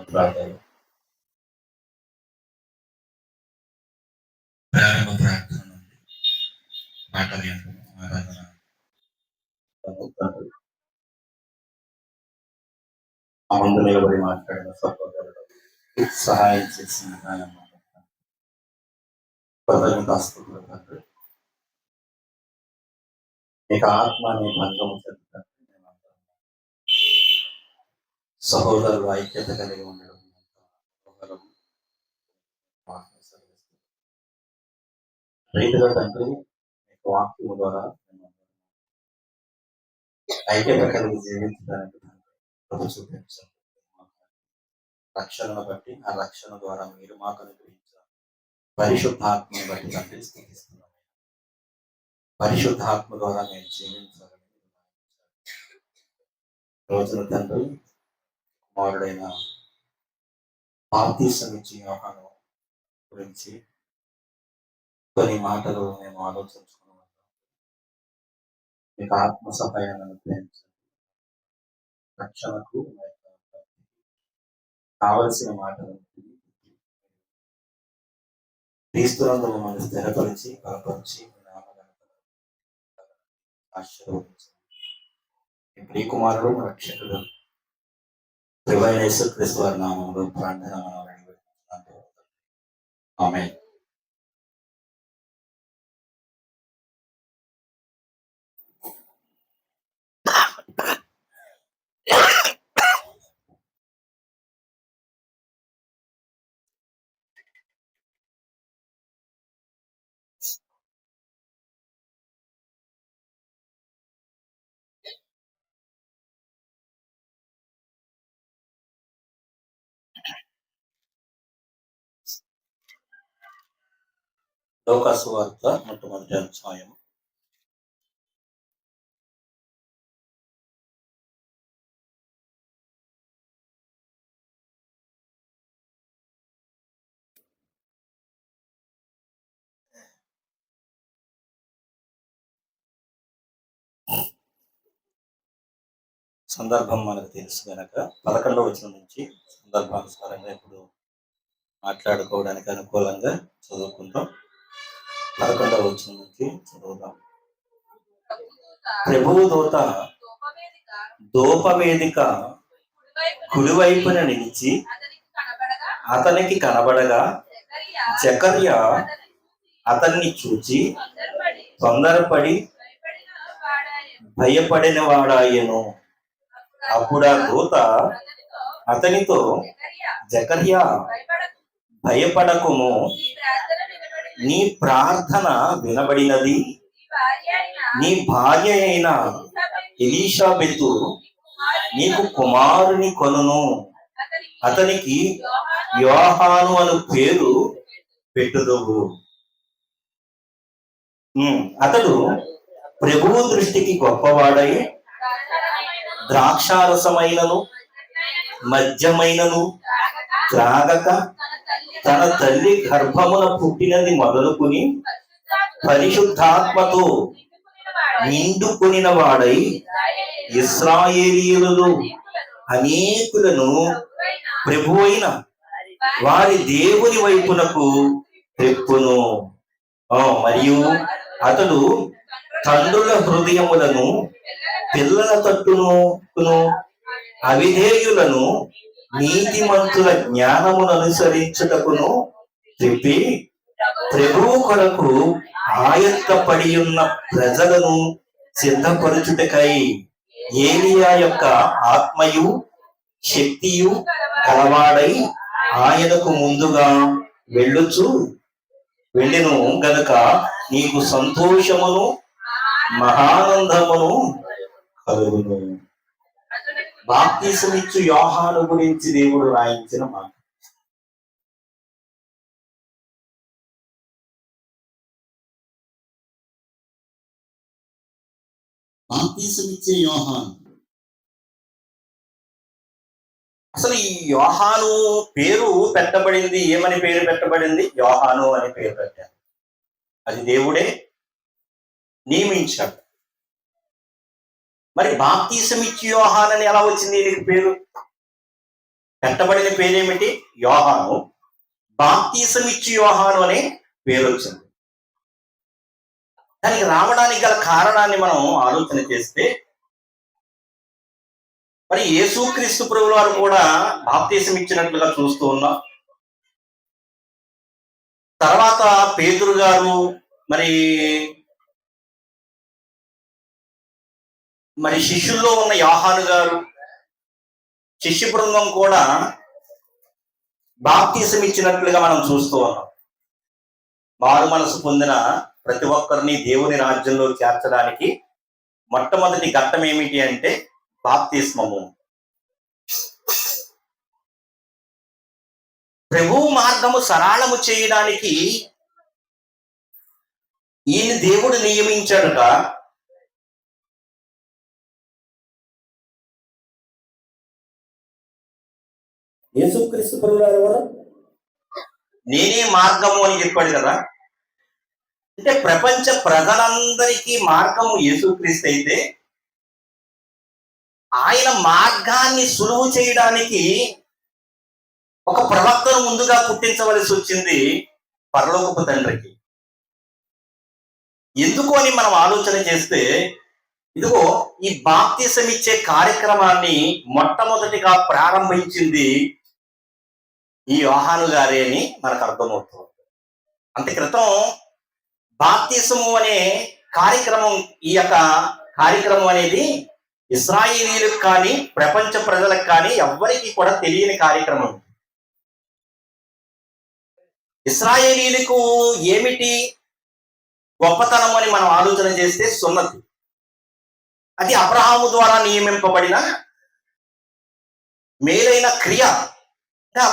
ప్రార్థన ప్రారంభ ప్రార్థన నుండి మాట వింటున్న ఆరాధన ఆ ముందు నిలబడి మాట్లాడిన సహోదరుడు సహాయం చేసిన కృతజ్ఞతాస్తుతులు తండ్రి. ఇక ఆత్మ అనే భంగము చెందుతారు సహోదరులు ఐక్యత కలిగి ఉండడం రైతుగా తండ్రి మీకు వాక్యము ద్వారా ఐక్యత కలిగి జీవించడానికి కృప చూపించారు. రక్షణను బట్టి ఆ రక్షణ ద్వారా మీరు మాకు అనుగ్రహించారు. పరిశుద్ధాత్మను బట్టి తండ్రి స్థితిస్తున్నాం. పరిశుద్ధాత్మ ద్వారా నేను జీవించాలని రోజున తండ్రి కుమారుడైన బాప్తిసం ఇచ్చి యోహాను గురించి కొన్ని మాటలు మేము ఆలోచించుకున్నాం. మీకు ఆత్మ సహాయాన్ని అనుగ్రహించండి. రక్షణకు కావలసిన మాటలు క్రీస్తునందు మమ్మల్ని స్థిరపరిచి బలపరిచి ఆశీర్వదించండి. ప్రియకుమారుడు రక్షకుడు ప్రభువైన యేసుక్రీస్తు వారి నామములో ప్రార్థన ఆమేన్. లూకా సువార్త మొట్టమొదటి అధ్యాయం సందర్భం మనకు తెలుసు కనుక 11వ వచనం నుంచి సందర్భానుసారంగా ఇప్పుడు మాట్లాడుకోవడానికి అనుకూలంగా చదువుకుంటాం. 11వ వచనం నుంచి చదువుదాం. ప్రభువు దూత ధూపవేదిక కుడివైపున నిలిచి అతనికి కనబడగా జకర్యా అతన్ని చూచి తొందరపడి భయపడిన వాడాయను. అప్పుడు ఆ దూత అతనితో, జకర్యా భయపడకుము, నీ ప్రార్థన వినబడినది. నీ భార్య అయిన ఎలీషాబెతు నీకు కుమారుని కొనును. అతనికి యోహాను అను పేరు పెట్టుదువు. అతడు ప్రభువు దృష్టికి గొప్పవాడై ద్రాక్షారసమైనను మద్యమైనను త్రాగక తన తల్లి గర్భమున పుట్టినది మొదలుకుని పరిశుద్ధాత్మతో నిండుకొనిన వాడై ఇశ్రాయేలీయులలో అనేకులను ప్రభువైన వారి దేవుని వైపునకు తెప్పును. మరియు అతడు తండ్రుల హృదయములను పిల్లల తట్టును అవిధేయులను నీతిమంతుల జ్ఞానమును అనుసరించుటకును చెప్పి ప్రభువు కొరకు ఆయత్తపడి ఉన్న ప్రజలను సిద్ధపరచుటకై ఏలియా యొక్క ఆత్మయు శక్తియు గలవాడై ఆయనకు ముందుగా వెళ్ళెను గనుక నీకు సంతోషమును మహానందమును కలుగును. బాప్తిసమిచ్చు యోహాను గురించి దేవుడు రాయించిన మాట. బాప్తిసమిచ్చే యోహాను. అసలు ఈ యోహాను పేరు పెట్టబడింది, ఏమని పేరు పెట్టబడింది? యోహాను అని పేరు పెట్టారు. అది దేవుడే నియమించాడు. మరి బాప్తిసం ఇచ్చి యోహాన్ అని ఎలా వచ్చింది దీనికి పేరు? పెట్టబడిన పేరేమిటి? యోహాను. బాప్తీసం ఇచ్చి యోహాను అనే పేరు వచ్చింది. దానికి రావడానికి గల కారణాన్ని మనం ఆలోచన చేస్తే, మరి యేసుక్రీస్తు ప్రభువు వారు కూడా బాప్తీసం ఇచ్చినట్లుగా చూస్తూ ఉన్నాం. తర్వాత పేతురు గారు, మరి శిష్యుల్లో ఉన్న యోహాను గారు, శిష్య బృందం కూడా బాప్తీసం ఇచ్చినట్లుగా మనం చూస్తూ ఉన్నాం. మారు మనసు పొందిన ప్రతి ఒక్కరిని దేవుని రాజ్యంలో చేర్చడానికి మొట్టమొదటి ఘట్టం ఏమిటి అంటే బాప్తిస్మము. ప్రభువు మార్గము సరళము చేయడానికి ఈయన దేవుడు నియమించాడుట. యేసుక్రీస్తు ప్రభువారు ఎవరు? నేనే మార్గము అని చెప్పాడు కదా. అంటే ప్రపంచ ప్రజలందరికీ మార్గము యేసుక్రీస్తు అయితే, ఆయన మార్గాన్ని సులువు చేయడానికి ఒక ప్రవక్తను ముందుగా పుట్టించవలసి వచ్చింది పరలోకపు తండ్రికి. ఎందుకు అని మనం ఆలోచన చేస్తే, ఇదిగో ఈ బాప్తిసం ఇచ్చే కార్యక్రమాన్ని మొట్టమొదటిగా ప్రారంభించింది ఈ యోహాను గారే అని మనకు అర్థమవుతుంది. అంత క్రితం బాప్తిసము అనే కార్యక్రమం, ఈ యొక్క కార్యక్రమం అనేది ఇశ్రాయేలీలకు కానీ ప్రపంచ ప్రజలకు కానీ ఎవ్వరికీ కూడా తెలియని కార్యక్రమం. ఇశ్రాయేలీలకు ఏమిటి గొప్పతనం అని మనం ఆలోచన చేస్తే సున్నతి. అది అబ్రహాము ద్వారా నియమింపబడిన మేలైన క్రియగా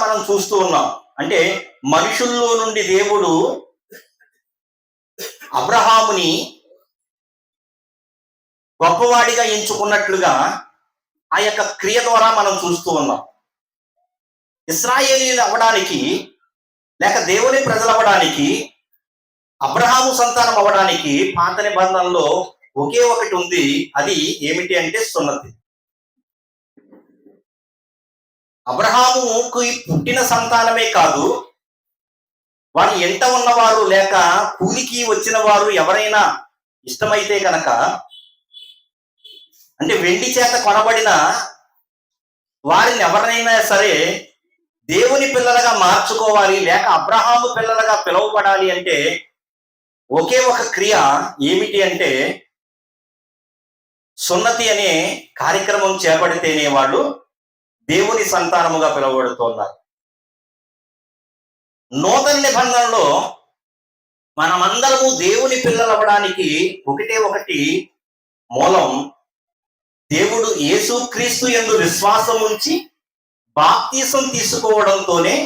మనం చూస్తూ ఉన్నాం. అంటే మనుషుల్లో నుండి దేవుడు అబ్రహాముని గొప్పవాడిగా ఎంచుకున్నట్లుగా ఆ యొక్క క్రియ ద్వారా మనం చూస్తూ ఉన్నాం. ఇశ్రాయేలీలు అవ్వడానికి, లేక దేవుని ప్రజలు అవ్వడానికి, అబ్రహాము సంతానం అవ్వడానికి పాత నిబంధనలో ఒకే ఒకటి ఉంది. అది ఏమిటి అంటే సున్నతి. అబ్రహాముకి పుట్టిన సంతానమే కాదు, వారి ఎంట ఉన్నవారు లేక కూలికి వచ్చిన వారు ఎవరైనా ఇష్టమైతే కనుక, అంటే వెండి చేత కొనబడిన వారిని ఎవరినైనా సరే దేవుని పిల్లలుగా మార్చుకోవాలి, లేక అబ్రహాము పిల్లలుగా పిలువబడాలి అంటే ఒకే ఒక క్రియ ఏమిటి అంటే సున్నతి అనే కార్యక్రమం చేపడితేనే వాళ్ళు దేవుని సంతానముగా పిలువబడుతున్నారు. నూతన నిబంధనలో మనమందరము దేవుని పిల్లలు అవ్వడానికి ఒకటే ఒకటి మూలం. దేవుడు యేసుక్రీస్తు యందు విశ్వాసం ఉంచి బాప్తీసం తీసుకోవడంతోనే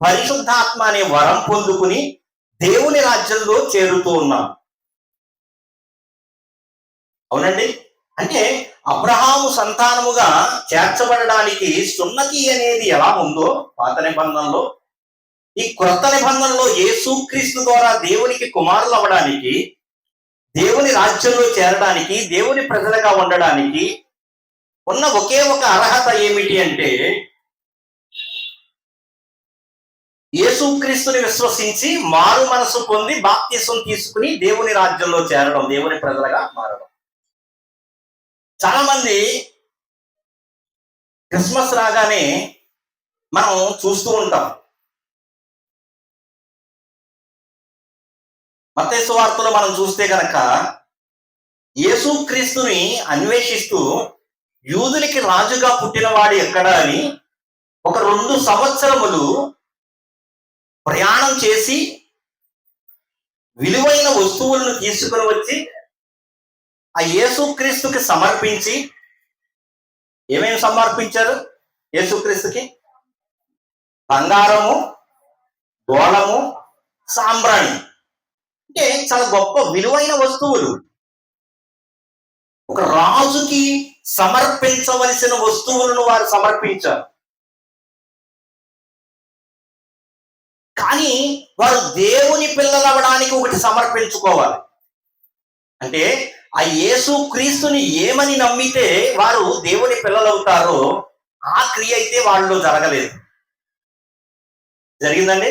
పరిశుద్ధాత్మ అనే వరం పొందుకుని దేవుని రాజ్యంలో చేరుతూ ఉన్నాం. అవునండి. అంటే అబ్రహాము సంతానముగా చేర్చబడడానికి సున్నతి అనేది ఎలా ఉందో పాత నిబంధనలో, ఈ క్రొత్త నిబంధనలో యేసుక్రీస్తు ద్వారా దేవునికి కుమారులు అవ్వడానికి, దేవుని రాజ్యంలో చేరడానికి, దేవుని ప్రజలుగా ఉండడానికి ఉన్న ఒకే ఒక అర్హత ఏమిటి అంటే యేసుక్రీస్తుని విశ్వసించి మారు మనసు పొంది బాప్తిసం తీసుకుని దేవుని రాజ్యంలో చేరడం, దేవుని ప్రజలుగా మారడం. చాలా మంది క్రిస్మస్ రాగానే మనం చూస్తూ ఉంటాం. మత్తయి సువార్తలో మనం చూస్తే కనుక యేసుక్రీస్తుని అన్వేషిస్తూ యూదులకి రాజుగా పుట్టినవాడు ఎక్కడ అని ఒక 2 సంవత్సరములు ప్రయాణం చేసి విలువైన వస్తువులను తీసుకుని వచ్చి ఆ యేసుక్రీస్తుకి సమర్పించి, ఏమేమి సమర్పించారు యేసుక్రీస్తుకి? బంగారము, గోళము, సాంబ్రాణి. అంటే చాలా గొప్ప విలువైన వస్తువులు. ఒక రాజుకి సమర్పించవలసిన వస్తువులను వారు సమర్పించారు. కానీ వారు దేవుని పిల్లలు అవ్వడానికి ఒకటి సమర్పించుకోవాలి. అంటే ఆ యేసుక్రీస్తుని ఏమని నమ్మితే వారు దేవుని పిల్లలు అవుతారో ఆ క్రియ అయితే వాళ్ళలో జరగలేదు. జరిగిందండి.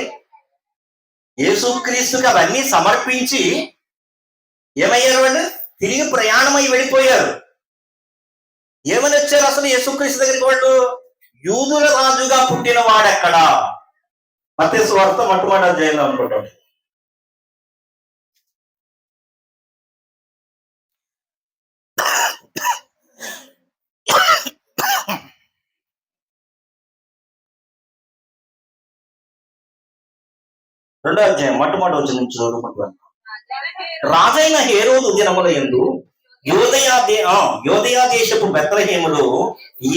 యేసుక్రీస్తుకి అవన్నీ సమర్పించి ఏమయ్యారు వాళ్ళు? తిరిగి ప్రయాణమై వెళ్ళిపోయారు. ఏమని వచ్చారు అసలు యేసుక్రీస్తు దగ్గరికి వాళ్ళు? యూదుల రాజుగా పుట్టిన వాడెక్కడా? మత్తయి సువార్త మొట్టమొదటి అధ్యాయంలో అనుకుంటాం. రెండో అధ్యాయం మొట్టమొదటి వచ్చిన నుంచి చదువుకుంటాం. రాజైన హేరోదు దినముల యందు యోదయ దేశపు బెత్లెహేములో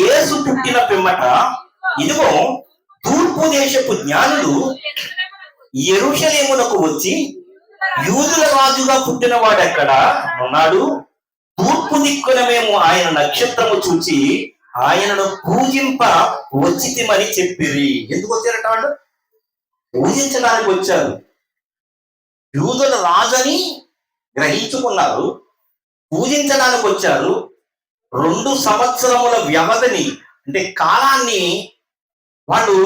యేసు పుట్టిన పిమ్మట ఇదిగో తూర్పు దేశపు జ్ఞానులు యెరూషలేమునకు వచ్చి యూదుల రాజుగా పుట్టిన వాడు ఎక్కడ ఉన్నాడు? తూర్పు దిక్కున మేము ఆయన నక్షత్రము చూచి ఆయనను పూజింప వచ్చితిమని చెప్పిరి. ఎందుకు వచ్చారట వాళ్ళు? పూజించడానికి వచ్చారు. యూదుల రాజని గ్రహించుకున్నారు, పూజించడానికి వచ్చారు. 2 సంవత్సరముల వ్యవధిని అంటే కాలాన్ని వాళ్ళు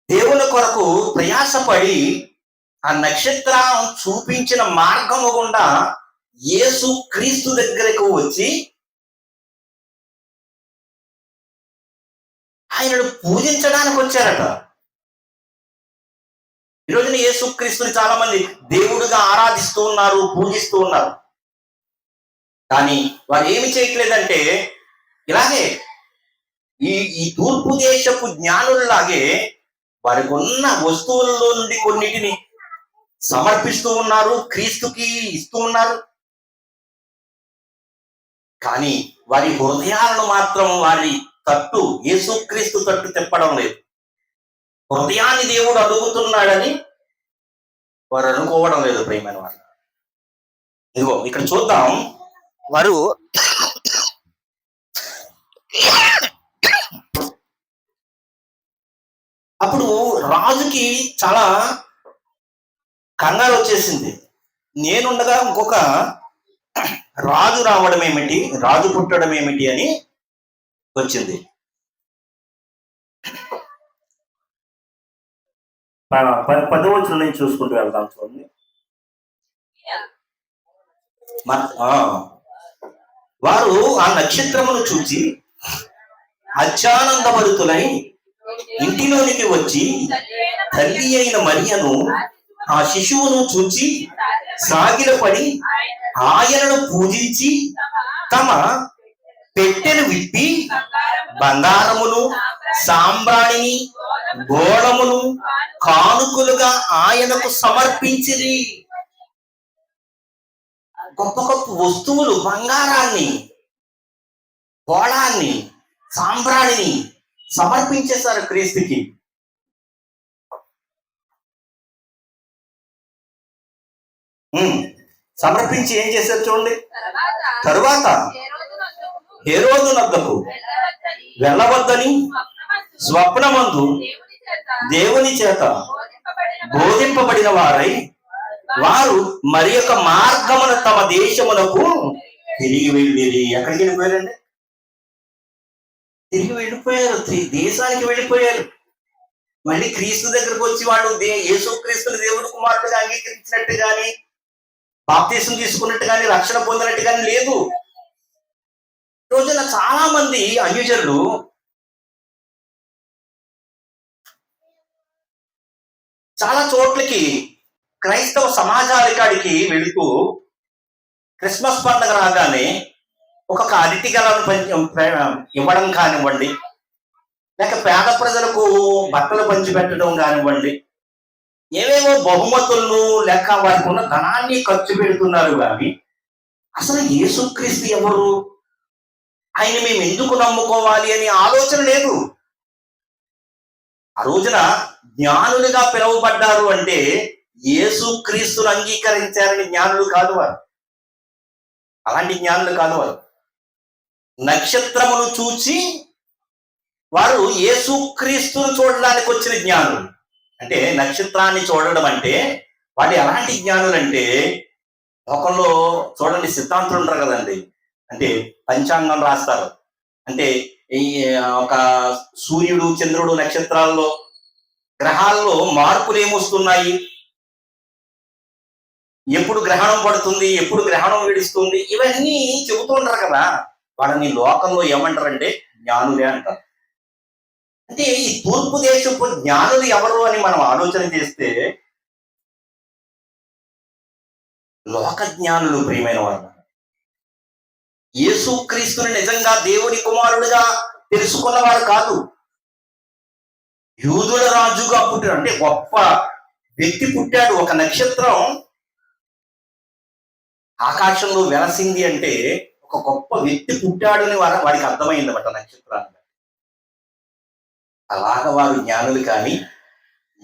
దేవుని కొరకు ప్రయాసపడి ఆ నక్షత్రం చూపించిన మార్గము గుండా యేసు క్రీస్తు దగ్గరకు వచ్చి ఆయనను పూజించడానికి వచ్చారట. ఈరోజున యేసు క్రీస్తుని చాలా మంది దేవుడిగా ఆరాధిస్తూ ఉన్నారు, పూజిస్తూ ఉన్నారు. కానీ వారు ఏమి చేయట్లేదంటే ఇలాగే ఈ తూర్పు దేశపు జ్ఞానుల్లాగే వారికి ఉన్న వస్తువుల్లో నుండి కొన్నిటిని సమర్పిస్తూ ఉన్నారు, క్రీస్తుకి ఇస్తూ ఉన్నారు. కానీ వారి హృదయాలను మాత్రం వారి తట్టు యేసుక్రీస్తు తట్టు తిప్పడం లేదు. హృదయాన్ని దేవుడు అడుగుతున్నాడని వారు అనుకోవడం లేదు. ప్రియమైన వారు, ఇదిగో ఇక్కడ చూద్దాం. వారు అప్పుడు రాజుకి చాలా కంగారు వచ్చేసింది. నేనుండగా ఇంకొక రాజు రావడం ఏమిటి, రాజు పుట్టడం ఏమిటి అని వచ్చింది. 10వ వచనం నుంచి చూసుకుంటూ వెళ్దాం. చూడండి. వారు ఆ నక్షత్రమును చూచి అత్యానందభరితులై ఇంటిలోనికి వచ్చి తల్లి అయిన మరియను ఆ శిశువును చూచి సాగిలపడి ఆయనను పూజించి తమ పెట్టెను విప్పి బంగారమును, సాంబ్రాణిని, గోళమును కానుకలుగా ఆయనకు సమర్పించిరి. గొప్ప గొప్ప వస్తువులు, బంగారాన్ని, గోళాన్ని, సాంబ్రాణిని సమర్పించేశారు క్రీస్తుకి. సమర్పించి ఏం చేశారు చూడండి. తరువాత హేరోదు నద్దకు వెళ్ళవద్దని స్వప్నమందు దేవుని చేత బోధింపబడిన వారై వారు మరి యొక్క మార్గమున తమ దేశమునకు తిరిగి వెళ్ళిరి. ఎక్కడికి వెళ్ళిపోయారండి? తిరిగి వెళ్ళిపోయారు, దేశానికి వెళ్ళిపోయారు. మళ్ళీ క్రీస్తు దగ్గరకు వచ్చి వాళ్ళు యేసుక్రీస్తుని దేవుని కుమారుడుగా అంగీకరించినట్టు కానీ, బాప్తీసం తీసుకున్నట్టు కానీ, రక్షణ పొందినట్టు కానీ లేదు. రోజున చాలా మంది అన్యజనులు చాలా చోట్లకి క్రైస్తవ సమాజాలకాడికి వెళుతూ క్రిస్మస్ పండుగ రాగానే ఒక అరటి గెలను ఇవ్వడం కానివ్వండి, లేక పేద ప్రజలకు బట్టలు పంచిపెట్టడం కానివ్వండి, ఏవేవో బహుమతులను లేక వారికి ఉన్న ధనాన్ని ఖర్చు పెడుతున్నారు. కానీ అసలు యేసుక్రీస్తు ఎవరు, ఆయన మేము ఎందుకు నమ్ముకోవాలి అని ఆలోచన లేదు. ఆ రోజున జ్ఞానులుగా పిలువబడ్డారు అంటే యేసుక్రీస్తును అంగీకరించారని జ్ఞానులు కాదు వారు. అలాంటి జ్ఞానులు కాదు వారు. నక్షత్రమును చూచి వారు యేసుక్రీస్తును చూడడానికి వచ్చిన జ్ఞానులు. అంటే నక్షత్రాన్ని చూడడం అంటే వాడు ఎలాంటి జ్ఞానులు అంటే, లోకంలో చూడండి సిద్ధాంతులు ఉంటారు కదండి, అంటే పంచాంగం రాస్తారు. అంటే ఈ ఒక సూర్యుడు, చంద్రుడు, నక్షత్రాల్లో, గ్రహాల్లో మార్పులు ఏమొస్తున్నాయి, ఎప్పుడు గ్రహణం పడుతుంది, ఎప్పుడు గ్రహణం విడుస్తుంది, ఇవన్నీ చెబుతుంటారు కదా. వాళ్ళని లోకంలో ఏమంటారంటే జ్ఞానులే అంటారు. అంటే ఈ తూర్పు దేశపు జ్ఞానులు ఎవరు అని మనం ఆలోచన చేస్తే లోక జ్ఞానులు, ప్రియమైన వాళ్ళు. యేసుక్రీస్తుని నిజంగా దేవుని కుమారుడిగా తెలుసుకున్నవారు కాదు, యూదుల రాజుగా పుట్టాడు. అంటే గొప్ప వ్యక్తి పుట్టాడు. ఒక నక్షత్రం ఆకాశంలో వెలసింది అంటే ఒక గొప్ప వ్యక్తి పుట్టాడు అని వాడికి అర్థమైంది అన్నమాట నక్షత్రాన్ని. అలాగ వారు జ్ఞానులు కానీ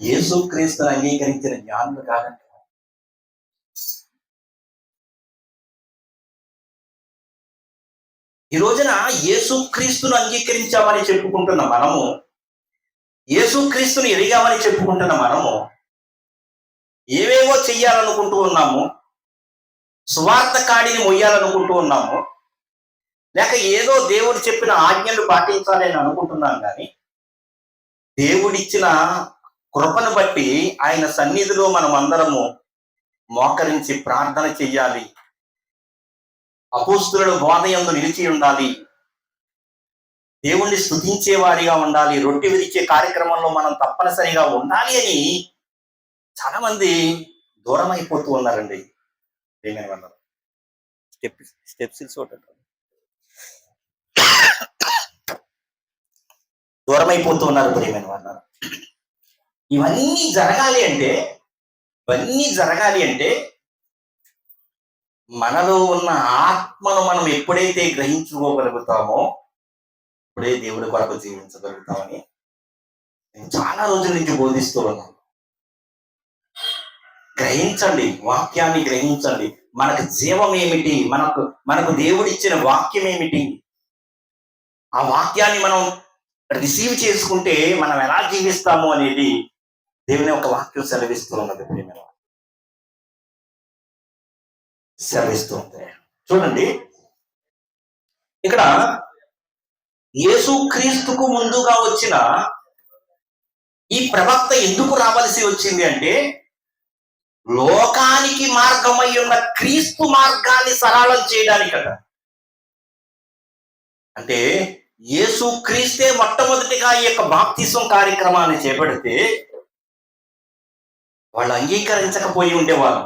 యేసుక్రీస్తుని అంగీకరించిన జ్ఞానులు కాదంట. ఈ రోజున యేసుక్రీస్తును అంగీకరించామని చెప్పుకుంటున్న మనము, యేసుక్రీస్తుని ఎరిగామని చెప్పుకుంటున్న మనము ఏవేవో చెయ్యాలనుకుంటూ ఉన్నాము, సువార్త కాడిని మొయ్యాలనుకుంటూ ఉన్నాము, లేక ఏదో దేవుడు చెప్పిన ఆజ్ఞలు పాటించాలి అని అనుకుంటున్నాం. కానీ దేవుడిచ్చిన కృపను బట్టి ఆయన సన్నిధిలో మనం అందరము మోకరించి ప్రార్థన చెయ్యాలి, అపోస్తుల బోధ యందు నిలిచి ఉండాలి, దేవుణ్ణి స్తుతించే వారిగా ఉండాలి, రొట్టె విరిచే కార్యక్రమంలో మనం తప్పనిసరిగా ఉండాలి అని చాలా మంది దూరం అయిపోతూ ఉన్నారండి. దూరం అయిపోతూ ఉన్నారు ప్రియమైన వాళ్ళ. ఇవన్నీ జరగాలి అంటే మనలో ఉన్న ఆత్మను మనం ఎప్పుడైతే గ్రహించుకోగలుగుతామో అప్పుడే దేవుడి కొరకు జీవించగలుగుతామని నేను చాలా రోజుల నుంచి బోధిస్తూ ఉన్నాను. గ్రహించండి, వాక్యాన్ని గ్రహించండి. మనకు జీవం ఏమిటి, మనకు దేవుడిచ్చిన వాక్యం ఏమిటి, ఆ వాక్యాన్ని మనం రిసీవ్ చేసుకుంటే మనం ఎలా జీవిస్తాము అనేది దేవుని ఒక వాక్యం సెలవిస్తూ ఉన్నది. సెలవిస్తూ ఉంది. చూడండి, ఇక్కడ యేసుక్రీస్తుకు ముందుగా వచ్చిన ఈ ప్రవక్త ఎందుకు రావాల్సి వచ్చింది అంటే లోకానికి మార్గమై ఉన్న క్రీస్తు మార్గాన్ని సరళం చేయడానికట. అంటే యేసుక్రీస్తే మొట్టమొదటిగా ఈ యొక్క బాప్తిసం కార్యక్రమాన్ని చేపడితే వాళ్ళు అంగీకరించకపోయి ఉండేవారు.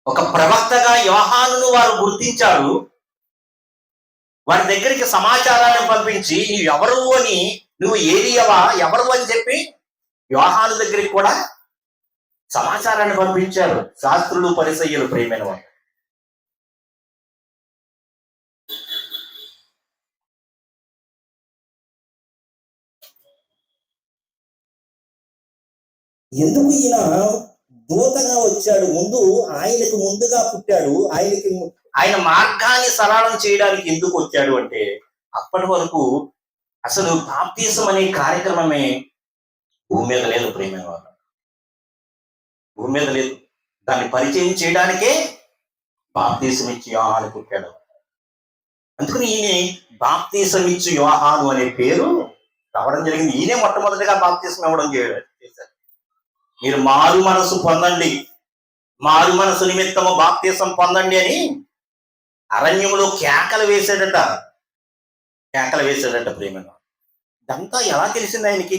ఒక ప్రవక్తగా యోహానును వారు గుర్తించారు. వారి దగ్గరికి సమాచారాన్ని పంపించి నువ్వు ఏలియవా ఎవరు అని చెప్పి యోహాను దగ్గరికి కూడా సమాచారాన్ని పంపించారు శాస్త్రులు, పరిసయ్యులు, ప్రియమైన వారు. ఎందుకు ఈయన దూతగా వచ్చాడు, ఆయనకు ముందుగా పుట్టాడు, ఆయన మార్గాన్ని సరళం చేయడానికి ఎందుకు వచ్చాడు అంటే అప్పటి వరకు అసలు బాప్తిసం అనే కార్యక్రమమే భూమి మీద లేదు ప్రియమైన వాళ్ళు. భూమి మీద లేదు. దాన్ని పరిచయం చేయడానికే బాప్తిసం ఇచ్చి యోహాను పుట్టాడు. అందుకని ఈయన బాప్తిసం ఇచ్చి యోహాను అనే పేరు రావడం జరిగింది. ఈయనే మొట్టమొదటిగా బాప్తిసం ఇవ్వడం చేశారు. మీరు మారు మనసు పొందండి, మారు మనసు నిమిత్తము బాప్తిసం పొందండి అని అరణ్యంలో కేకలు వేసాడట ప్రేమ. ఇదంతా ఎలా తెలిసింది ఆయనకి?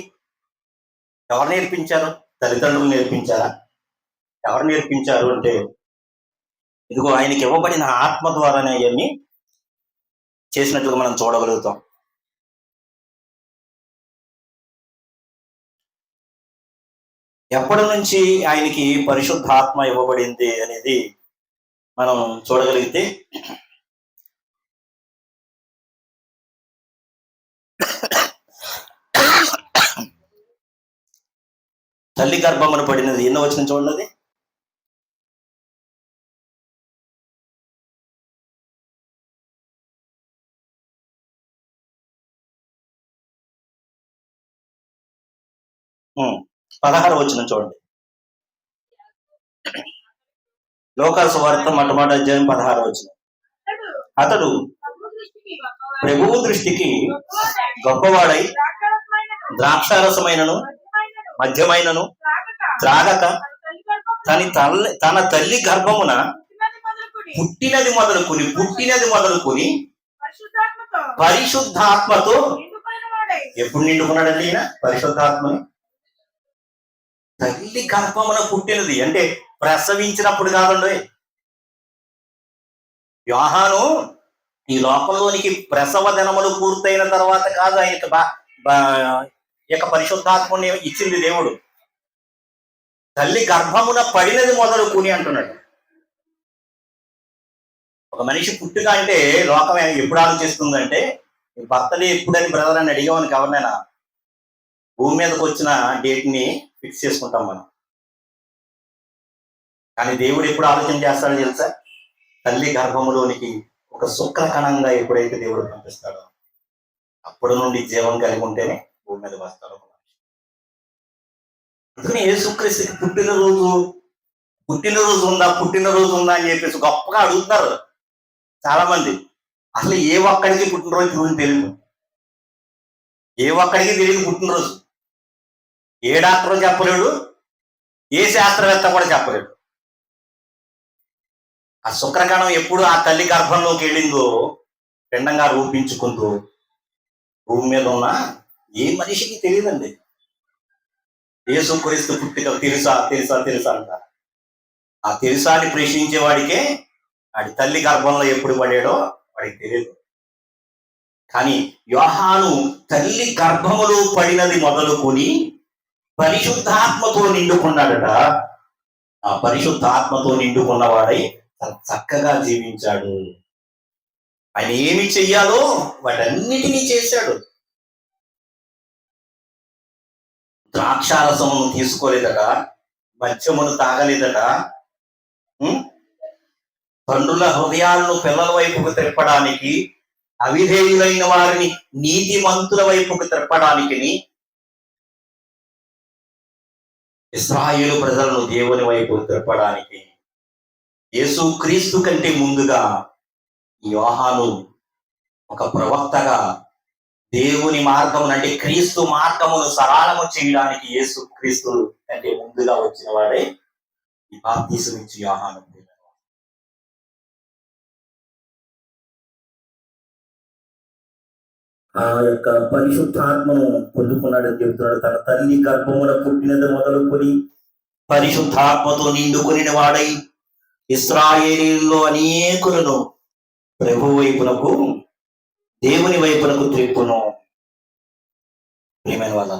ఎవరు నేర్పించారు? తల్లిదండ్రులు నేర్పించారా? ఎవరు నేర్పించారు అంటే ఇదిగో ఆయనకి ఇవ్వబడిన ఆత్మ ద్వారానే అవన్నీ చేసినట్లుగా మనం చూడగలుగుతాం. ఎప్పటి నుంచి ఆయనకి పరిశుద్ధాత్మ ఇవ్వబడింది అనేది మనం చూడగలిగితే తల్లి గర్భమును పడినది ఎన్నో వచనం చూడండి. అది 16వ వచనం చూడండి. లోకాల సువార్త మొట్టమొదటి అధ్యాయం 16వ వచనం. అతడు ప్రభువు దృష్టికి గొప్పవాడై ద్రాక్షారసమైనను మద్యమైనను త్రాగక తన తల్లి గర్భమున పుట్టినది మొదలుకొని పరిశుద్ధాత్మతో ఎప్పుడు నిండుకున్నాడండి ఈయన పరిశుద్ధాత్మని? తల్లి గర్భమున పుట్టినది అంటే ప్రసవించినప్పుడు కాదండి. యోహాను ఈ లోకంలోనికి ప్రసవ దినములు పూర్తయిన తర్వాత కాదు ఆయనకి ఇక పరిశుద్ధాత్మని ఇచ్చింది దేవుడు. తల్లి గర్భమున పడినది మొదలుకొని అంటున్నాడు. ఒక మనిషి పుట్టుక అంటే లోకం ఎప్పుడు ఆలోచిస్తుందంటే బర్త్డే ఎప్పుడని బ్రదర్ అని అడిగామని ఎవరినైనా భూమి మీదకి వచ్చిన డేట్ ని ఫిక్స్ చేసుకుంటాం మనం. కానీ దేవుడు ఎప్పుడు ఆలోచన చేస్తాడో తెలుసా? తల్లి గర్భములోనికి ఒక శుక్ర కణంగా ఎప్పుడైతే దేవుడు పంపిస్తాడో అప్పటి నుండి జీవం కలిగి ఉంటేనే భూమి మీద వస్తాడు. అందుకని యేసుక్రీస్తుకి పుట్టినరోజు ఉందా అని చెప్పేసి గొప్పగా అడుగుతున్నారు చాలా మంది. అసలు ఏ ఒక్కడికి పుట్టినరోజు గురించి తెలియదు. ఏ ఒక్కడికి తెలియదు పుట్టినరోజు. ఏ డాక్టర్ చెప్పలేడు, ఏ శాస్త్రవేత్త కూడా చెప్పలేడు. ఆ శుక్రకణం ఎప్పుడు ఆ తల్లి గర్భంలోకి వెళ్ళిందో పిండంగా రూపించుకుంటూ భూమి మీద ఉన్న ఏ మనిషికి తెలియదండి. యేసుక్రీస్తు పుట్టిక తెలుసా అంట. ఆ తెలుసాని ప్రశ్నించే వాడికే వాడి తల్లి గర్భంలో ఎప్పుడు పడాడో వాడికి తెలియదు. కానీ యోహాను తల్లి గర్భములో పడినది మొదలుకొని పరిశుద్ధాత్మతో నిండుకున్నాడట. ఆ పరిశుద్ధాత్మతో నిండుకున్నవాడై చక్కగా జీవించాడు. ఆయన ఏమి చెయ్యాలో వాటన్నిటినీ చేశాడు. ద్రాక్షారసమును తీసుకోలేదట, మద్యమును తాగలేదట, తండ్రుల హృదయాలను పిల్లల వైపుకు తిప్పడానికి, అవిధేయులైన వారిని నీతిమంతుల వైపుకు తిప్పడానికి, ఇశ్రాయేలు ప్రజలను దేవుని వైపు తిప్పడానికి యేసుక్రీస్తు కంటే ముందుగా యోహాను ఒక ప్రవక్తగా దేవుని మార్గమును అంటే క్రీస్తు మార్గమును సరళము చేయడానికి యేసుక్రీస్తు కంటే ముందుగా వచ్చిన వాడే ఈ బాప్తిసం ఇచ్చి యోహాను. ఆ యొక్క పరిశుద్ధాత్మను పొందుకున్నాడని చెబుతున్నాడు. తన తల్లి గర్భమున పుట్టినది మొదలుకొని పరిశుద్ధాత్మతో నిండుకొని వాడై ఇశ్రాయేలీయుల్లో అనేకులను ప్రభు వైపునకు దేవుని వైపునకు త్రిప్పును. ప్రియమైన వాళ్ళ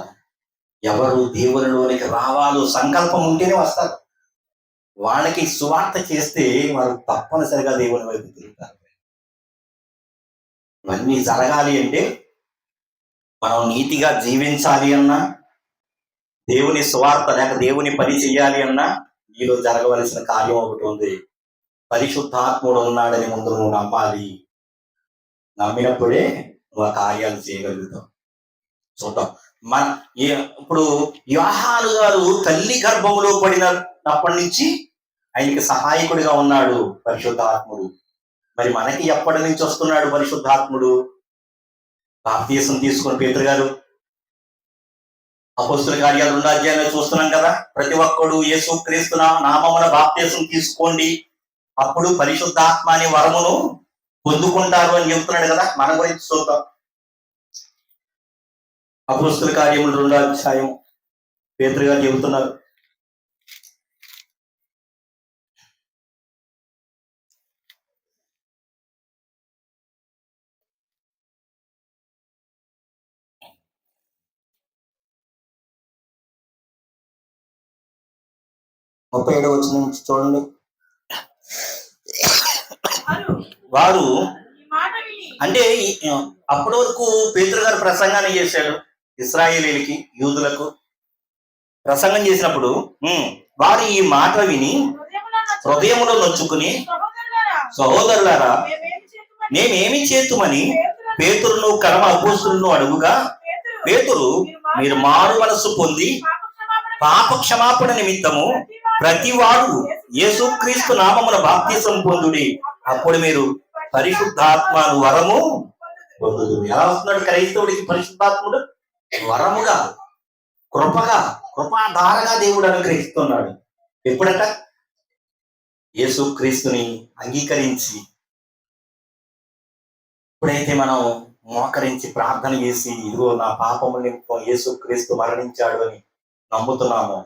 ఎవరు దేవునిలోనికి రావాలో సంకల్పం ఉంటేనే వస్తారు. వాళ్ళకి సువార్త చేస్తే వారు తప్పనిసరిగా దేవుని వైపు తిరుగుతారు. ఇవన్నీ జరగాలి అంటే మనం నీతిగా జీవించాలి అన్నా, దేవుని సువార్త లేక దేవుని పని చెయ్యాలి అన్నా నీలో జరగవలసిన కార్యం ఒకటి ఉంది. పరిశుద్ధాత్ముడు ఉన్నాడని ముందు నువ్వు నమ్మాలి. నమ్మినప్పుడే నువ్వు ఆ కార్యాలు చేయగలుగుతావు. చూద్దాం. ఇప్పుడు యోహాను గారు తల్లి గర్భంలో పడినప్పటి నుంచి ఆయనకి సహాయకుడిగా ఉన్నాడు పరిశుద్ధాత్ముడు. మరి మనకి ఎప్పటి నుంచి వస్తున్నాడు పరిశుద్ధాత్ముడు? బాప్తిసం తీసుకుని పేతురు గారు అపొస్తలుల కార్యాలు 2వ అధ్యాయంలో చూస్తున్నాం కదా. ప్రతి ఒక్కడు యేసుక్రీస్తు నామమున బాప్తిసం తీసుకోండి, అప్పుడు పరిశుద్ధాత్మ అనే వరమును పొందుకుంటారు అని చెప్తున్నాడు కదా. మన గురించి చూద్దాం. అపొస్తలుల కార్యములు 2వ అధ్యాయం పేతురు గారు చెబుతున్నారు. ముప్పై 7వ వచనం నుంచి చూడండి. వారు అంటే అప్పటి వరకు పేతురు గారు ప్రసంగాన్ని చేశాడు ఇశ్రాయేలీయులకి, యూదులకు ప్రసంగం చేసినప్పుడు వారు ఈ మాట విని హృదయములో నొచ్చుకుని, సహోదరులారా మేమేమి చేతుమని పేతురును కర్మ అపోస్తులను అడుగుగా, పేతురు మీరు మారు మనస్సు పొంది పాప క్షమాపణ నిమిత్తము ప్రతివాడు యేసుక్రీస్తు నామమున బాప్తిసం పొందుడి, అప్పుడు మీరు పరిశుద్ధాత్మను వరము పొందుదు. ఎలా వస్తున్నాడు క్రైస్తవుడికి పరిశుద్ధాత్ముడు? వరముగా, కృపగా, కృపాధారగా దేవుడు అనుగ్రహిస్తున్నాడు. ఎప్పుడట? యేసు క్రీస్తుని అంగీకరించి, ఎప్పుడైతే మనం మోకరించి ప్రార్థన చేసి, ఇదిగో నా పాపము నిమిత్తం యేసు క్రీస్తు మరణించాడు అని నమ్ముతున్నాము,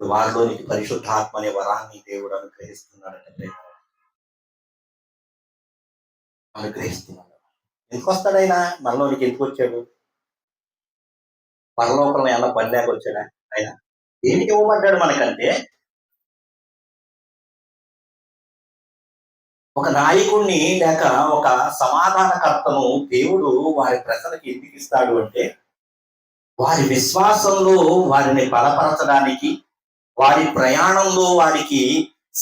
వారిలోనికి పరిశుద్ధాత్మ అనే వరాన్ని దేవుడు అనుగ్రహిస్తున్నాడు. అనుగ్రహిస్తున్నాడు. ఎందుకు వస్తాడు ఆయన? మనలోనికి ఎందుకు వచ్చాడు? పరలోకంలో ఏమన్నా పని లేక వచ్చాడా ఆయన? దేనికి ఇవ్వబడ్డాడు మనకంటే, ఒక నాయకుడిని లేక ఒక సమాధానకర్తను దేవుడు వారి ప్రజలకు ఎందుకు ఇస్తాడు అంటే, వారి విశ్వాసంలో వారిని బలపరచడానికి, వారి ప్రయాణంలో వారికి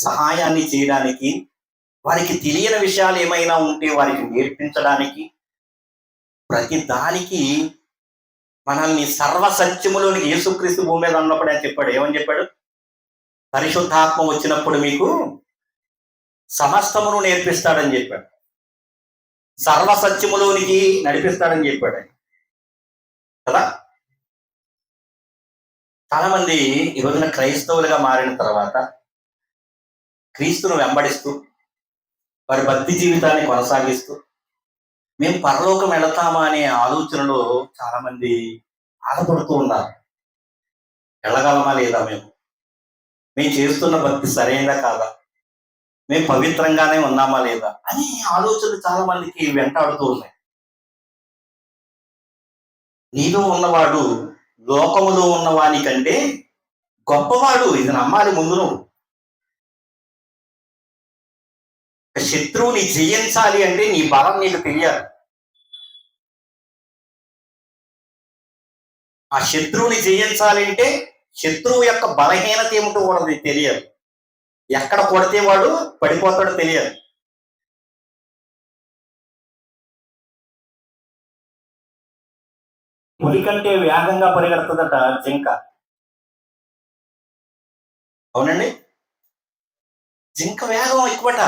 సహాయాన్ని చేయడానికి, వారికి తెలియని విషయాలు ఏమైనా ఉంటే వారికి నేర్పించడానికి, ప్రతి దానికి మనల్ని సర్వసత్యములోనికి యేసుక్రీస్తు భూమి మీద ఉన్నప్పుడు అని చెప్పాడు. ఏమని చెప్పాడు? పరిశుద్ధాత్మ వచ్చినప్పుడు మీకు సమస్తమును నేర్పిస్తాడని చెప్పాడు. సర్వసత్యములోనికి నడిపిస్తాడని చెప్పాడు కదా. చాలా మంది ఈ రోజున క్రైస్తవులుగా మారిన తర్వాత క్రీస్తును వెంబడిస్తూ వారి భక్తి జీవితాన్ని కొనసాగిస్తూ మేము పరలోకం వెళతామా అనే ఆలోచనలో చాలా మంది బాధపడుతూ ఉన్నారు. వెళ్ళగలమా లేదా, మేము చేస్తున్న భక్తి సరైనదా కాదా, మేము పవిత్రంగానే ఉన్నామా లేదా అని ఆలోచనలు చాలా మందికి వెంటాడుతూ ఉన్నాయి. నీలో ఉన్నవాడు లోకములో ఉన్నవాని కంటే గొప్పవాడు, ఇది నమ్మాలి. ముందు నువ్వు శత్రువుని జయించాలి అంటే నీ బలం నీకు తెలియాలి. ఆ శత్రువుని జయించాలి అంటే శత్రువు యొక్క బలహీనత ఏమిటో కూడా తెలియాలి. ఎక్కడ కొడితే వాడు పడిపోతాడో తెలియాలి. పులి కంటే వేగంగా పరిగెడుతుందట జింక. అవునండి, జింక వేగం ఎక్కువట.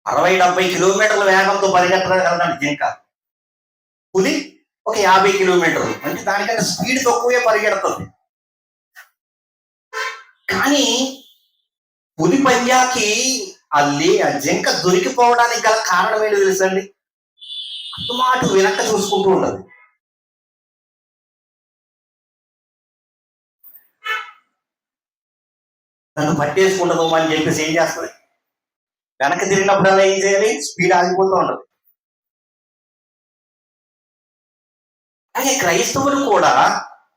60-70 కిలోమీటర్ల వేగంతో పరిగెత్తగలదండి జింక. పులి ఒక 50 కిలోమీటర్లు, అంటే దానికన్నా స్పీడ్ తక్కువే పరిగెడుతుంది. కానీ పులి పంజాకి ఆ జింక దొరికిపోవడానికి గల కారణం ఏంటో తెలుసండి? అటుమాటు వెనక్కి చూసుకుంటూ ఉండదు. నన్ను పట్టేసుకుంటదు అని చెప్పేసి ఏం చేస్తుంది? వెనక్కి తిరిగినప్పుడల్లా ఏం చేయాలి? స్పీడ్ ఆగిపోతూ ఉండదు. అలాగే క్రైస్తవులు కూడా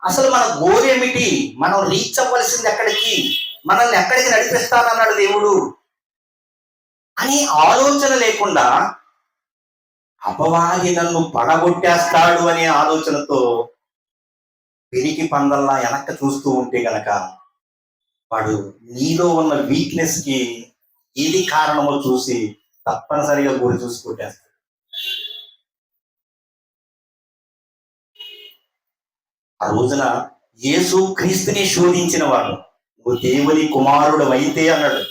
అసలు మన గోల్ ఏమిటి, మనం రీచ్ అవ్వాల్సింది ఎక్కడికి, మనల్ని ఎక్కడికి నడిపిస్తానన్నాడు దేవుడు అని ఆలోచన లేకుండా, అపవాది నన్ను పడగొట్టేస్తాడు అనే ఆలోచనతో పిరికి పందల్లా వెనక్కి చూస్తూ ఉంటే గనక వాడు నీలో ఉన్న వీక్నెస్ కి ఏది కారణమో చూసి తప్పనిసరిగా గురి చూసి కొట్టేస్తాడు. ఆ రోజున యేసు క్రీస్తుని శోధించిన వాడు, నువ్వు దేవుని కుమారుడు అయితే అన్నాడు.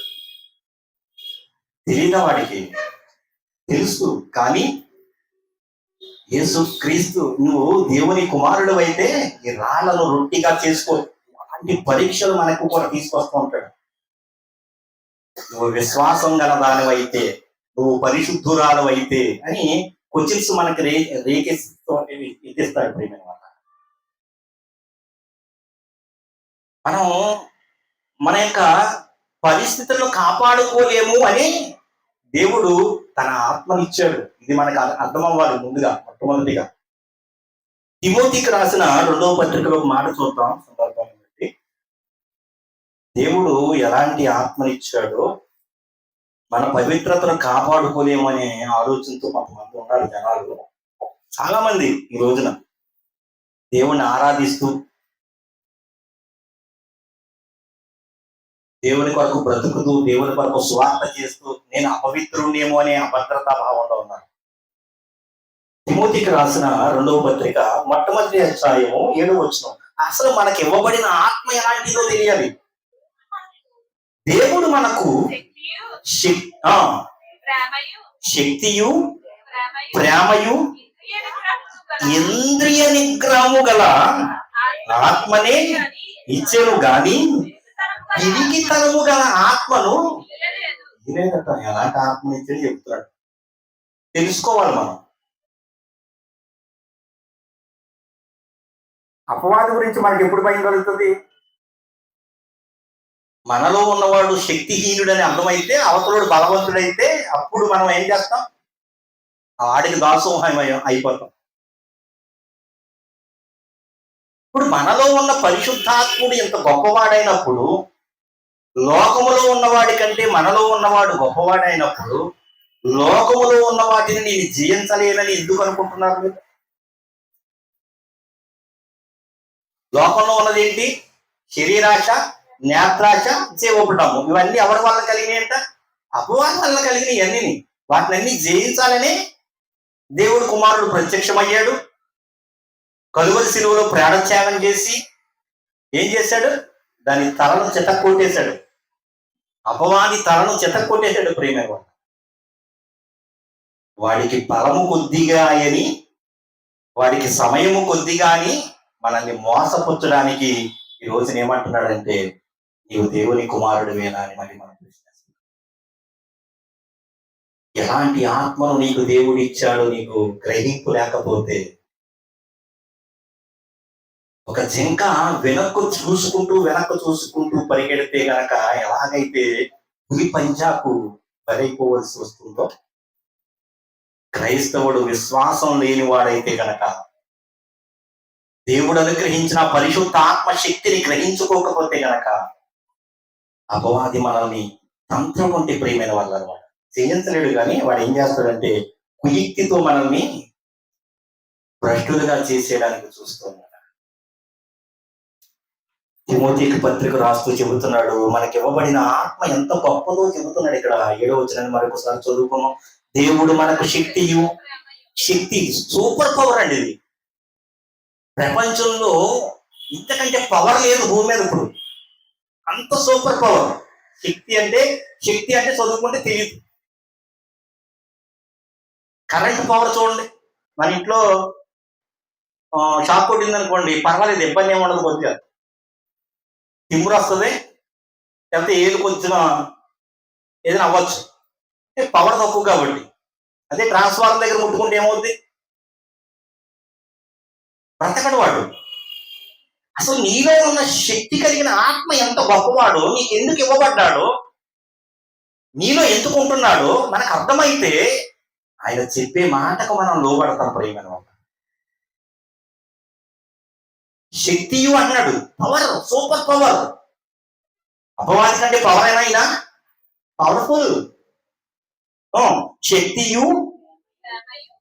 తెలియదా వాడికి? తెలుసు. కానీ యేసు క్రీస్తు, నువ్వు దేవుని కుమారుడు అయితే ఈ రాళ్లను రొట్టిగా చేసుకో, అలాంటి పరీక్షలు మనకు కూడా తీసుకొస్తూ ఉంటాడు. నువ్వు విశ్వాసం గల దానివైతే, నువ్వు పరిశుద్ధురాలు అయితే అని క్వశ్చన్స్ మనకి రేకెస్తూ ఎత్తిస్తాడు. ప్రేమ మనం మన యొక్క పరిస్థితులను కాపాడుకోలేము అని దేవుడు తన ఆత్మనిచ్చాడు. ఇది మనకు అర్థం అవ్వాలి ముందుగా. మొట్టమొదటిగా తిమోతికి రాసిన 2వ పత్రికలో మాట చూద్దాం సందర్భాన్ని బట్టి. దేవుడు ఎలాంటి ఆత్మనిచ్చాడో మన పవిత్రతను కాపాడుకోలేము అనే ఆలోచనతో కొంతమంది ఉన్నారు జనాలు. చాలా మంది ఈ రోజున దేవుణ్ణి ఆరాధిస్తూ, దేవుని కొరకు బ్రతుకుతూ, దేవుని కొరకు స్వార్థ చేస్తూ, నేను అపవిత్రుణ్ణేమో అనే అభద్రతా భావంలో ఉన్నారు. తిమోతికి రాసిన 2వ పత్రిక మొట్టమొదటి అధ్యాయము 7వ వచనం. అసలు మనకి ఇవ్వబడిన ఆత్మ ఎలాంటిదో తెలియాలి. దేవుడు మనకు శక్తియు ప్రేమయు ఇంద్రియ నిగ్రహము గల ఆత్మనే ఇచ్చెను గాని పిరికితనము గల ఆత్మను ఇదేనట. ఎలాంటి ఆత్మ ఇచ్చేది చెప్తున్నాడు. తెలుసుకోవాలి మనం. అపవాది గురించి మనకి ఎప్పుడు భయం కలుగుతుంది? మనలో ఉన్నవాడు శక్తిహీనుడని అర్థమైతే, అవతలుడు బలవంతుడైతే అప్పుడు మనం ఏం చేస్తాం? వాడికి దాసోహం అయిపోతాం. ఇప్పుడు మనలో ఉన్న పరిశుద్ధాత్ముడు ఇంత గొప్పవాడైనప్పుడు, లోకములో ఉన్నవాడి కంటే మనలో ఉన్నవాడు గొప్పవాడైనప్పుడు, లోకములో ఉన్న వాటిని నేను జయించలేనని ఎందుకు అనుకుంటున్నారు మీరు? లోకంలో ఉన్నది ఏంటి? శరీరాశ, నేత్రాశ, జీవపటము. ఇవన్నీ ఎవరి వల్ల కలిగినాయంట? అపవాది వల్ల కలిగినాయి అన్ని. వాటిని అన్ని జయించాలనే దేవుడు కుమారుడు ప్రత్యక్షమయ్యాడు. కలువరి శిలువలో ప్రాణత్యాగం చేసి ఏం చేశాడు? దాని తలను చితక్కొట్టేశాడు. అపవాది తలను చితక్కొట్టేశాడు. ప్రేమ వాడికి బలము కొద్దిగా అని, వాడికి సమయము కొద్దిగా అని మనల్ని మోసపుచ్చడానికి ఈ రోజున ఏమంటున్నాడంటే, నీవు దేవుని కుమారుడివేనా అని మళ్ళీ మనం ప్రశ్నిస్తున్నాం. ఎలాంటి ఆత్మను నీకు దేవుడు ఇచ్చాడో నీకు గ్రహింపు లేకపోతే, ఒక జింక వెనక్కు చూసుకుంటూ పరిగెడితే గనక ఎలాగైతే పులి పంజాకు బలైపోవలసి వస్తుందో, క్రైస్తవుడు విశ్వాసం లేనివాడైతే గనక, దేవుడు అనుగ్రహించిన పరిశుద్ధ ఆత్మ శక్తిని గ్రహించుకోకపోతే గనక, అపవాది మనల్ని తంత్రం వంటి ప్రియమైన వాళ్ళు అనమాట చేయించలేడు. కానీ వాడు ఏం చేస్తాడంటే కుయుక్తితో మనల్ని భ్రష్టులుగా చేసేయడానికి చూస్తున్నాడు. తిమోతికి పత్రిక రాస్తూ చెబుతున్నాడు, మనకి ఇవ్వబడిన ఆత్మ ఎంత గొప్పదో చెబుతున్నాడు. ఇక్కడ 7వ వచనాన్ని మరొకసారి చదువుకున్నాం. దేవుడు మనకు శక్తి సూపర్ పవర్ అండి. ఇది ప్రపంచంలో ఇంతకంటే పవర్ లేదు భూమి మీద ఇప్పుడు. అంత సూపర్ పవర్. శక్తి అంటే చదువుకుంటే తెలియదు. కరెంట్ పవర్ చూడండి. మన ఇంట్లో షాక్ కొట్టింది అనుకోండి, పర్వాలేదు, ఇబ్బంది ఏమి ఉండదు. కొద్దిగా తిమ్మురు వస్తుంది, లేకపోతే ఏళ్ళు కొంచెం ఏదైనా అవ్వచ్చు, పవర్ తక్కువ కాబట్టి. అదే ట్రాన్స్ఫార్మర్ దగ్గర ముట్టుకుంటే ఏమవుద్ది? బ్రతకడు వాడు. అసలు నీలో ఉన్న శక్తి కలిగిన ఆత్మ ఎంత గొప్పవాడో, నీకు ఎందుకు ఇవ్వబడ్డాడో, నీలో ఎందుకు ఉంటున్నాడో మనకు అర్థమైతే ఆయన చెప్పే మాటకు మనం లోబడతాం. ప్రియమైన శక్తియు అన్నాడు. Power, super power. అపవాది కంటే పవర్ అయినా పవర్ఫుల్. శక్తియు,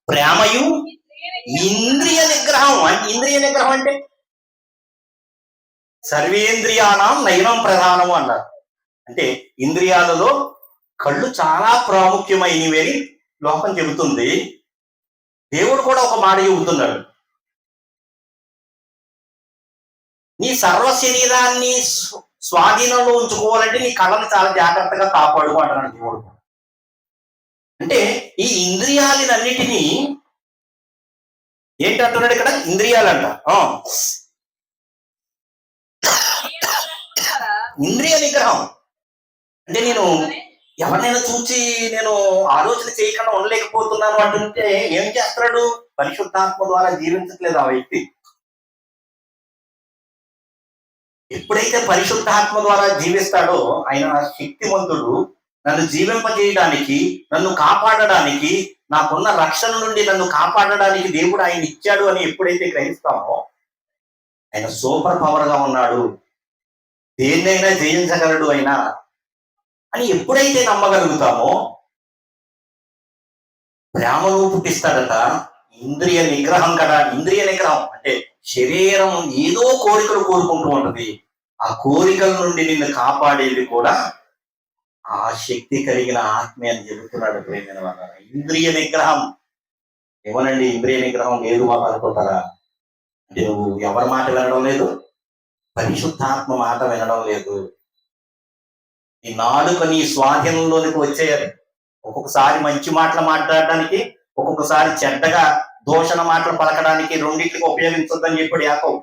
ప్రేమయు, ఇంద్రియ నిగ్రహం. ఇంద్రియ నిగ్రహం అంటే సర్వేంద్రియానం నయనం ప్రధానము అన్నారు. అంటే ఇంద్రియాలలో కళ్ళు చాలా ప్రాముఖ్యమైనవి అని లోకం చెబుతుంది. దేవుడు కూడా ఒక మాట చెబుతున్నాడు, నీ సర్వ శరీరాన్ని స్వాధీనంలో ఉంచుకోవాలంటే నీ కళ్ళని చాలా జాగ్రత్తగా కాపాడుకో అంటున్నాడు దేవుడు. అంటే ఈ ఇంద్రియాలన్నిటినీ ఏంటంటున్నాడు ఇక్కడ? ఇంద్రియాలంట. ఇంద్రియ నిగ్రహం అంటే నేను ఎవరినైనా చూసి నేను ఆలోచన చేయకుండా ఉండలేకపోతున్నాను అంటుంటే ఏం చేస్తున్నాడు? పరిశుద్ధాత్మ ద్వారా జీవించట్లేదు ఆ వ్యక్తి. ఎప్పుడైతే పరిశుద్ధాత్మ ద్వారా జీవిస్తాడో ఆయన శక్తివంతుడు, నన్ను జీవింపజేయడానికి, నన్ను కాపాడడానికి, నాకున్న రక్షణ నుండి నన్ను కాపాడడానికి దేవుడు ఆయన ఇచ్చాడు అని ఎప్పుడైతే గ్రహిస్తామో, ఆయన సూపర్ పవర్ గా ఉన్నాడు, దేన్నైనా జయించగలడు ఆయన అని ఎప్పుడైతే నమ్మగలుగుతామో, ప్రేమను పుట్టిస్తాడట. ఇంద్రియ నిగ్రహం కదా. ఇంద్రియ నిగ్రహం అంటే శరీరం ఏదో కోరికలు కోరుకుంటూ ఉంటది, ఆ కోరికల నుండి నిన్ను కాపాడేది కూడా ఆ శక్తి కలిగిన ఆత్మే అని చెబుతున్నాడు. ప్రేమైన వాళ్ళ ఇంద్రియ నిగ్రహం ఏమోనండి. ఇంద్రియ నిగ్రహం లేదు మాకు అనుకుంటారా? అంటే నువ్వు ఎవరి మాట వినడం లేదు, పరిశుద్ధాత్మ మాట వినడం లేదు. నీ నాలుక నీ స్వాధీనంలోనికి వచ్చేయాలి. ఒక్కొక్కసారి మంచి మాటలు మాట్లాడడానికి, ఒక్కొక్కసారి చెడ్డగా దూషణ మాటలు పలకడానికి రెండింటికి ఉపయోగించొద్దని చెప్పాడు యాకోబు.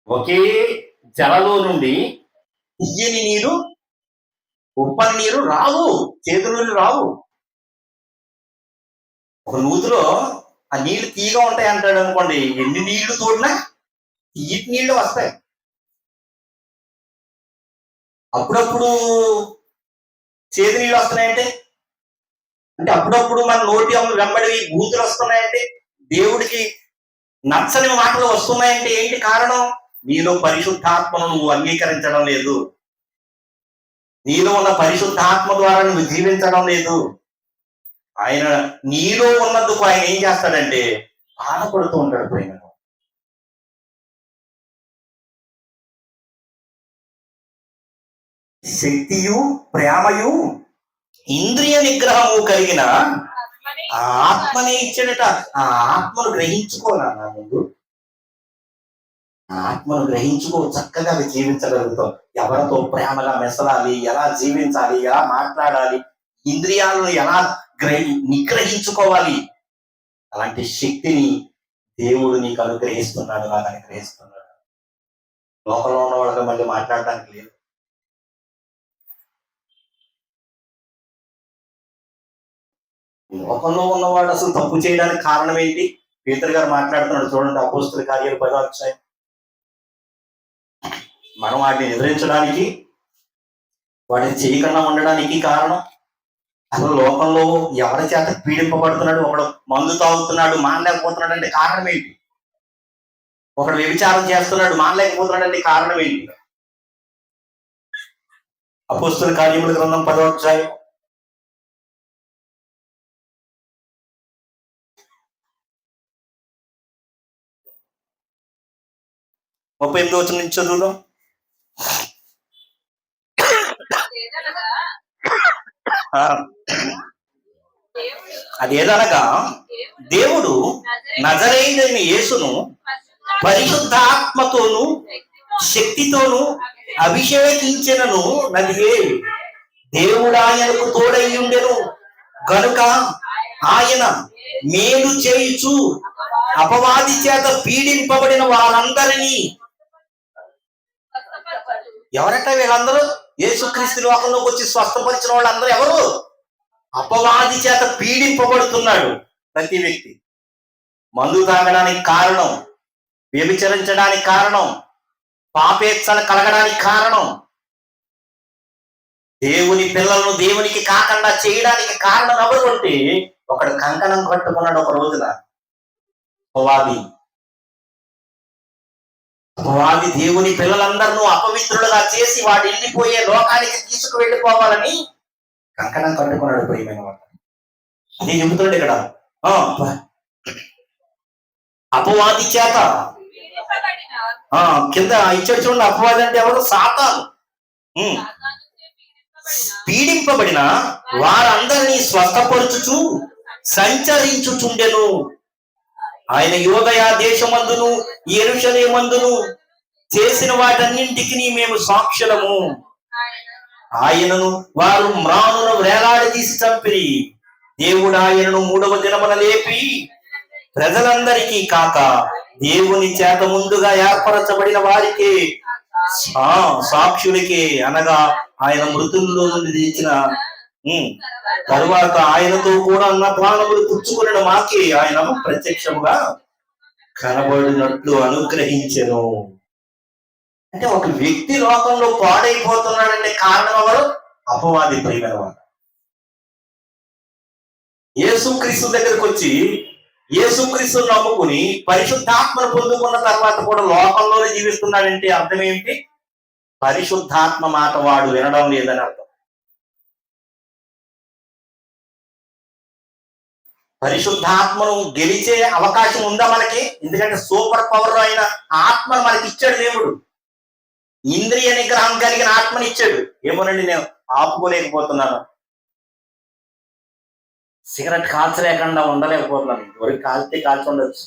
ఒకే జలలో నుండి తీయని నీరు ఉప్పని నీరు రావు, చేదు నీళ్ళు రావు. ఒక నూతిలో ఆ నీళ్లు తీయగా ఉంటాయి అంటాడు అనుకోండి, ఎన్ని నీళ్లు తోడినా తీయటి నీళ్లు వస్తాయి. అప్పుడప్పుడు చేదు నీళ్ళు వస్తున్నాయంటే, అంటే అప్పుడప్పుడు మన నోటి వెంబడి బూతులు వస్తున్నాయంటే, దేవుడికి నచ్చని మాటలు వస్తున్నాయంటే ఏంటి కారణం? నీలో పరిశుద్ధాత్మను నువ్వు అంగీకరించడం లేదు, నీలో ఉన్న పరిశుద్ధాత్మ ద్వారా నువ్వు జీవించడం లేదు. ఆయన నీలో ఉన్నందుకు ఆయన ఏం చేస్తాడంటే బాధపడుతూ ఉంటాడు. ప్రేమ శక్తియు ప్రేమయు ఇంద్రియ నిగ్రహము కలిగిన ఆ ఆత్మనే ఇచ్చాడట. ఆ ఆత్మను గ్రహించుకోనా ముందు, ఆత్మను గ్రహించుకో, చక్కగా జీవించగలుగుతాం. ఎవరితో ప్రేమగా మెసలాలి, ఎలా జీవించాలి, ఎలా మాట్లాడాలి, ఇంద్రియాలను ఎలా నిగ్రహించుకోవాలి, అలాంటి శక్తిని దేవుడు నీకు అనుగ్రహిస్తున్నాడు, నాకు అనుగ్రహిస్తున్నాడు. లోకంలో ఉన్న వాళ్ళతో మళ్ళీ మాట్లాడడానికి లేదు. లోకంలో ఉన్నవాడు అసలు తప్పు చేయడానికి కారణం ఏంటి? పీతర్ గారు మాట్లాడుతున్నాడు చూడండి, అపోస్తల కార్యాలు 10వ అధ్యాయం. మనం వాటిని ఎదిరించడానికి, వాటిని చేయకుండా ఉండడానికి కారణం అసలు లోకంలో ఎవరి చేత పీడింపబడుతున్నాడు, ఒకడు మందు తాగుతున్నాడు మానలేకపోతున్నాడు అంటే కారణం ఏంటి? ఒకడు వ్యభిచారం చేస్తున్నాడు మానలేకపోతున్నాడు అంటే కారణం ఏంటి? అపోస్తల కార్యముల గ్రంథం 10వ అధ్యాయం 38వ వచనం నుంచి చదువుదాం. అదేదనగా దేవుడు నజరేయుడైన యేసును పరిశుద్ధాత్మతోను శక్తితోను అభిషేకించెనను నదియే. దేవుడు ఆయనకు తోడై ఉండెను గనుక ఆయన మేలు చేయుచు అపవాది చేత పీడింపబడిన వారందరినీ, ఎవరట వీళ్ళందరూ? యేసుక్రీస్తు లోకంలోకి వచ్చి స్వస్థపరిచిన వాళ్ళందరూ ఎవరు? అపవాది చేత పీడింపబడుతున్నాడు ప్రతి వ్యక్తి. మందు తాగడానికి కారణం, వ్యభిచరించడానికి కారణం, పాపేచ్ఛలు కలగడానికి కారణం, దేవుని పిల్లలను దేవునికి కాకుండా చేయడానికి కారణం ఎవరు అంటే, ఒకడు కంకణం కట్టుకున్నాడు ఒక రోజున. అపవాది దేవుని పిల్లలందరినూ అపవిత్రులుగా చేసి వాడు వెళ్ళిపోయే లోకానికి తీసుకువెళ్ళిపోవాలని కంకణం కట్టుకున్నాడు. ప్రియమైన వాడు అదే చెబుతున్నాడు ఇక్కడ. అపవాది చేత కింద ఇచ్చాడు చూడండి. అపవాది అంటే ఎవరు? సాతాను. పీడింపబడిన వారందరినీ స్వస్థపరచుచు సంచరించుచుండెను. ఆయన యోదయ దేశమందును యెరూషలేమందును చేసిన వాటన్నింటికి మేము సాక్షులము. ఆయనను వారు మ్రానును వేలాడదీసి చంపిరి. దేవుడు ఆయనను 3వ దినమున లేపి ప్రజలందరికీ కాక దేవుని చేత ముందుగా ఏర్పరచబడిన వారికి సాక్షులకే, అనగా ఆయన మృతుల్లో నుండి తెచ్చిన తరువాత ఆయనతో కూడా అన్న ప్రాణములు పుచ్చుకున్న మాకే ఆయన ప్రత్యక్షముగా కనబడినట్లు అనుగ్రహించెను. అంటే ఒక వ్యక్తి లోకంలో పాడైపోతున్నాడంటే కారణం ఎవరు? అపవాది. ప్రియమైన వాడు యేసుక్రీస్తు దగ్గరకు వచ్చి యేసుక్రీస్తు నమ్ముకుని పరిశుద్ధాత్మను పొందుకున్న తర్వాత కూడా లోకంలోనే జీవిస్తున్నాడంటే అర్థం ఏంటి? పరిశుద్ధాత్మ మాట వాడు వినడం లేదని అర్థం. పరిశుద్ధాత్మను గెలిచే అవకాశం ఉందా మనకి? ఎందుకంటే సూపర్ పవర్ అయిన ఆత్మను మనకి ఇచ్చాడు దేవుడు. ఇంద్రియ నిగ్రహం కలిగిన ఆత్మని ఇచ్చాడు. ఏమోనండి, నేను ఆపుకోలేకపోతున్నాను, సిగరెట్ కాల్చలేకుండా ఉండలేకపోతున్నాను. ఎవరికి కాల్చి ఉండొచ్చు.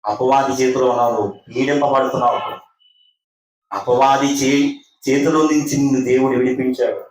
అపవాది చేతిలో ఉన్నావు, పీడింపబడుతున్నావు. అపవాది చేతిలో నుంచి నిన్ను దేవుడు విడిపించాడు.